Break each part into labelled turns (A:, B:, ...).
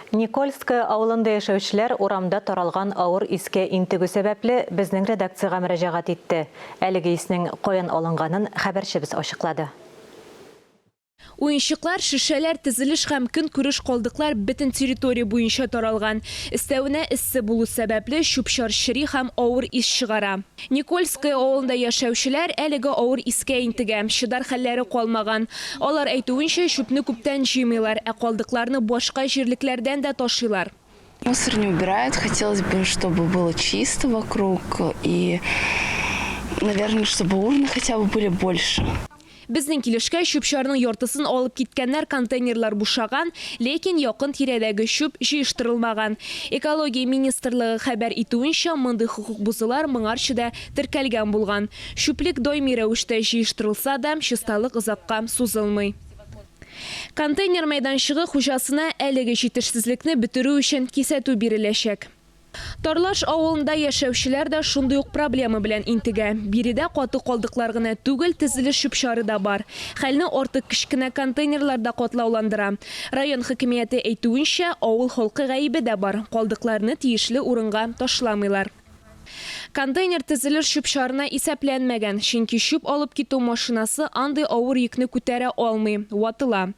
A: Никольская ауылында яшәүчеләр урамда таралган авыр иске интегү сәбәпле безнең редакциягә мөрәҗәгать итте. Әлеге иснең каян алынганын хәбәрчебез ачыклады.
B: Уенчыклар, шишәләр, тезелеш һәм көнкүреш калдыклар бөтен территория буенча таралган. Өстәвенә эссе булу сәбәпле чүп-чар чыри һәм авыр ис чыгара. Никольская авылында яшәүчеләр әлеге авыр искә интегә шыдар хәлләре калмаган. Алар әйтүенчә, чүпне күптән җыймыйлар, ә калдыкларны башка җирлекләрдән дә ташыйлар.
C: Мусор не убирают. Хотелось бы, чтобы было чисто вокруг и, наверное, чтобы урны хотя бы были больше.
B: Безнең килешкә чүп-чарның яртысын алып киткәннәр контейнерлар бушаган, ләкин якын тирәдәге чүп җыештырылмаган. Экология министрлыгы хәбәр итүенчә, мондый хукук бузулар моңарчыда теркәлгән булган. Чүплек даими рәвештә җыештырылса да, чисталык озакка сузылмый. Контейнер мәйданчыгы хуҗасына әлеге җитешсезлекне бетерү өчен кисәтү биреләчәк. Тарлаш авылында яшәүчеләр дә шундый ук проблема белән интегә. Биредә каты калдыклар гына түгел, тезелеш чүп-чары да бар. Хәлне артык кечкенә контейнерларда катлауландыра. Район хакимияте әйтүенчә, авыл халкы гаибе дә бар. Калдыкларны тиешле урынга ташламыйлар. Контейнер тезелеш чүп-чарына исәпләнмәгән, чөнки чүп алып китү машинасы андый авыр йөкне күтәрә алмый, ватыла.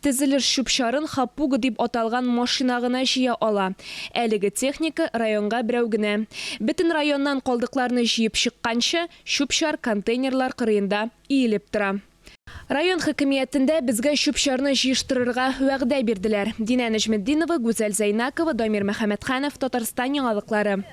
B: Тезелеш чүп-чарын хапуга дип аталган машина гына җыя ала. Әлеге техника районга берәү генә. Бөтен районнан калдыкларны җыеп чыкканчы, чүп-чар контейнерлар кырыенда иелеп тора. Район хакимиятендә безгә чүп-чарны җыештырырга вәгъдә бирделәр. Динә Нәҗметдинова, Гүзәл Зайнакова, Дамир Мөхәммәтханов, Татарстан яңалыклары.